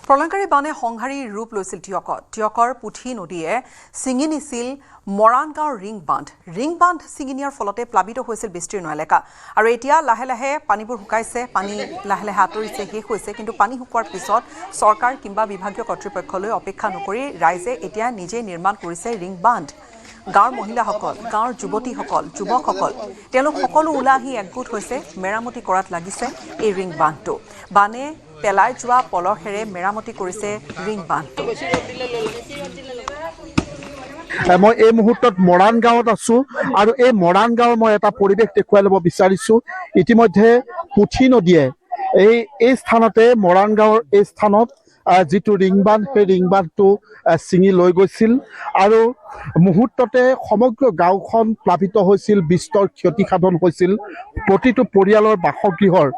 প্ৰলয়ংকাৰী বানে সংহাৰী ৰূপ লৈছিল টিয়কৰ পুঠি নদীয়ে ছিঙি নিছিল মৰাণগাঁৱৰ ৰিং বান্ধ ছিঙি নিয়াৰ ফলতে প্লাবিত হৈছিল বিস্তীৰ্ণ এলেকা আৰু এতিয়া লাহে লাহে পানীবোৰ শুকাইছে পানী লাহে লাহে আঁতৰিছে শেষ হৈছে কিন্তু পানী শুকোৱাৰ পিছত চৰকাৰ কিংবা বিভাগীয় কৰ্তৃপক্ষলৈ অপেক্ষা নকৰি ৰাইজে এতিয়া নিজে নিৰ্মাণ কৰিছে ৰিং বান্ধ গাঁৱৰ মহিলাসকল গাঁৱৰ যুৱতীসকল যুৱকসকল তেওঁলোক সকলো ওলাই আহি একগোট হৈছে মেৰামতি কৰাত লাগিছে এই ৰিং বান্ধটো বানে পেলাই যোৱা পলসেৰে মেৰামতি কৰিছে ৰিং বান্ধটো মই এই মুহূৰ্তত মৰাণ গাঁৱত আছো আৰু এই মৰাণ গাঁৱৰ মই এটা পৰিৱেশ দেখুৱাই ল'ব বিচাৰিছো ইতিমধ্যে পুঠি নদীয়ে এই স্থানতে মৰাণ গাঁৱৰ এই স্থানত যিটো ৰিং বান্ধ সেই ৰিং বান্ধটো ছিঙি লৈ গৈছিল আৰু মুহূৰ্ততে সমগ্ৰ গাঁওখন প্লাবিত হৈছিল বিস্তৰ ক্ষতিসাধন হৈছিল প্ৰতিটো পৰিয়ালৰ বাসগৃহৰ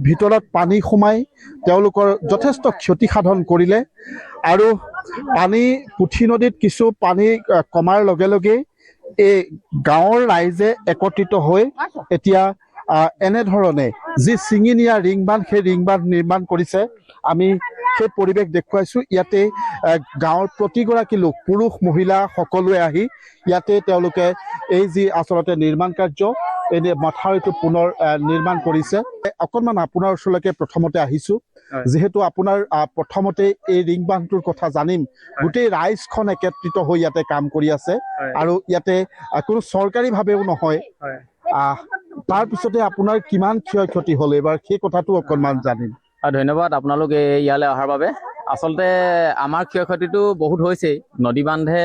ভিতৰত পানী সোমাই তেওঁলোকৰ যথেষ্ট ক্ষতিসাধন কৰিলে আৰু পানী পুঠি নদীত কিছু পানী কমাৰ লগে লগে এই গাঁৱৰ ৰাইজে একত্ৰিত হৈ এতিয়া এনেধৰণে যি ছিঙি নিয়া ৰিং বান্ধ সেই ৰিং বান্ধ নিৰ্মাণ কৰিছে আমি সেই পৰিৱেশ দেখুৱাইছো ইয়াতে গাঁৱৰ প্ৰতিগৰাকী লোক পুৰুষ মহিলা সকলোৱে আহি ইয়াতে তেওঁলোকে এই যি আচলতে নিৰ্মাণ কাৰ্য এই মথাউৰিটো পুনৰ নিৰ্মাণ কৰিছে অকণমান আপোনাৰ ওচৰলৈকে প্ৰথমতে আহিছো যেহেতু আপোনাৰ প্ৰথমতে এই ৰিং বান্ধটোৰ কথা জানিম গোটেই ৰাইজখন একত্ৰিত হৈ ইয়াতে কাম কৰি আছে আৰু ইয়াতে কোনো চৰকাৰীভাৱেও নহয় তাৰ পিছতে আপোনাৰ কিমান ক্ষয়ক্ষতি হ'ল এবাৰ সেই কথাটো অকণমান জানিম ধন্যবাদ আপোনালোক ইয়ালৈ অহাৰ বাবে আচলতে আমাৰ ক্ষয়ক্ষতিটো বহুত হৈছেই নদী বান্ধে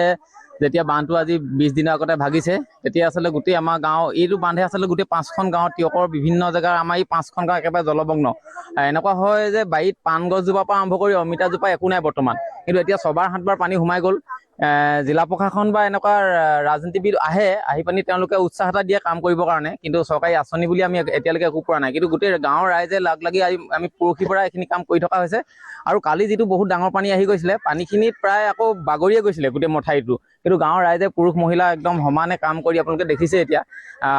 যেতিয়া বান্ধটো আজি 20 দিনৰ আগতে ভাগিছে তেতিয়া আচলতে গোটেই আমাৰ গাঁও এইটো বান্ধে আচলতে গোটেই 5খন গাঁও টিয়কৰ বিভিন্ন জেগাৰ আমাৰ এই 5খন গাঁও একেবাৰে জলমগ্ন এনেকুৱা হয় যে বাৰীত পাণ গছজোপাৰ পৰা আৰম্ভ কৰি অমিতাজোপা একো নাই বৰ্তমান কিন্তু এতিয়া ছবাৰ 7বাৰ পানী সোমাই গ'ল জিলা প্ৰশাসন বা এনেকুৱা ৰাজনীতিবিদ আহি পানি তেওঁলোকে উৎসাহ এটা দিয়ে কাম কৰিবৰ কাৰণে কিন্তু চৰকাৰী আঁচনি বুলি আমি এতিয়ালৈকে একো পোৱা নাই কিন্তু গোটেই গাঁৱৰ ৰাইজে লাগ লাগি আমি পৰহিৰ পৰা এইখিনি কাম কৰি থকা হৈছে আৰু কালি যিটো বহুত ডাঙৰ পানী আহি গৈছিলে পানীখিনিত প্ৰায় আকৌ বাগৰিয়ে গৈছিলে গোটেই মথাউৰিটো কিন্তু গাঁৱৰ ৰাইজে পুৰুষ মহিলা একদম সমানে কাম কৰি আপোনালোকে দেখিছে এতিয়া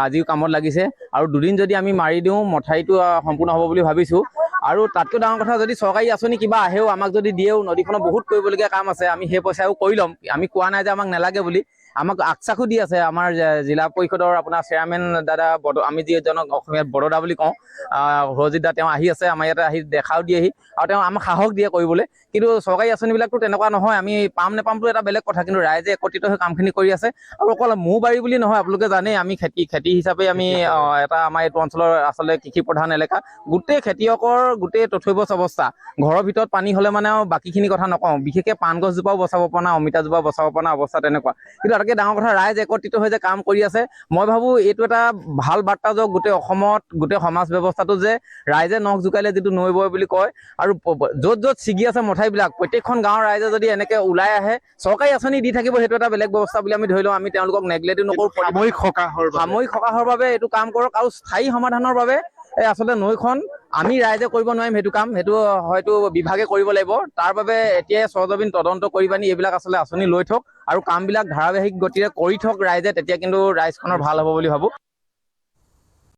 আজিও কামত লাগিছে আৰু দুদিন যদি আমি মাৰি দিওঁ মথাউৰিটো সম্পূৰ্ণ হ'ব বুলি ভাবিছোঁ আৰু তাতকৈ ডাঙৰ কথা যদি চৰকাৰী আঁচনি কিবা আহেও আমাক যদি দিয়েও নদীখনত বহুত কৰিবলগীয়া কাম আছে আমি সেই পইচাও কৰি ল'ম আমি কোৱা নাই যে আমাক নালাগে বুলি আমাক আকচাখো দি আছে আমাৰ জিলা পৰিষদৰ আপোনাৰ চেয়াৰমেন দাদা আমি যিজনক অসমীয়াত বৰদা বুলি কওঁ ৰজিত দা তেওঁ আহি আছে আমাৰ ইয়াতে আহি দেখাও দিয়েহি আৰু তেওঁ আমাক সাহস দিয়ে কৰিবলৈ কিন্তু চৰকাৰী আঁচনিবিলাকতো তেনেকুৱা নহয় আমি পাম নেপামটো এটা বেলেগ কথা কিন্তু ৰাইজে একত্ৰিত হৈ কামখিনি কৰি আছে আৰু অকল মোৰ বাৰী বুলি নহয় আপোনালোকে জানেই আমি খেতি হিচাপে আমি এটা আমাৰ এইটো অঞ্চলৰ আচলতে কৃষি প্ৰধান এলেকা গোটেই খেতিয়কৰ গোটেই তথৈবচ অৱস্থা ঘৰৰ ভিতৰত পানী হ'লে মানে বাকীখিনি কথা নকওঁ বিশেষকৈ পাণ গছজোপাও বচাব পৰা নাই অমিতাজোপাও বচাব পৰা নাই অৱস্থা তেনেকুৱা কিন্তু তাতকৈ ডাঙৰ কথা ৰাইজ একত্ৰিত হৈ যে কাম কৰি আছে মই ভাবোঁ এইটো এটা ভাল বাৰ্তা যাওক গোটেই অসমত গোটেই সমাজ ব্যৱস্থাটো যে ৰাইজে নখ জোকাইলে যিটো নৈ বয় বুলি কয় আৰু য'ত য'ত ছিগি আছে মথাউৰিবিলাক প্ৰত্যেকখন গাঁৱৰ ৰাইজে যদি এনেকৈ ওলাই আহে চৰকাৰী আঁচনি দি থাকিব সেইটো এটা বেলেগ ব্যৱস্থা বুলি আমি ধৰি লওঁ আমি তেওঁলোকক নেগলেক্টো নকৰোঁ সাময়িক সকাহৰ বাবে এইটো কাম কৰক আৰু স্থায়ী সমাধানৰ বাবে আচলতে নৈখন আমি ৰাইজে কৰিব নোৱাৰিম সেইটো কাম সেইটো হয়তো বিভাগে কৰিব লাগিব তাৰ বাবে এতিয়াই সৰজমিন তদন্ত কৰি পানি এইবিলাক আচলতে আঁচনি লৈ থওক আৰু কামবিলাক ধাৰাবাহিক গতিৰে কৰি থওক ৰাইজে তেতিয়া কিন্তু ৰাইজখনৰ ভাল হ'ব বুলি ভাবোঁ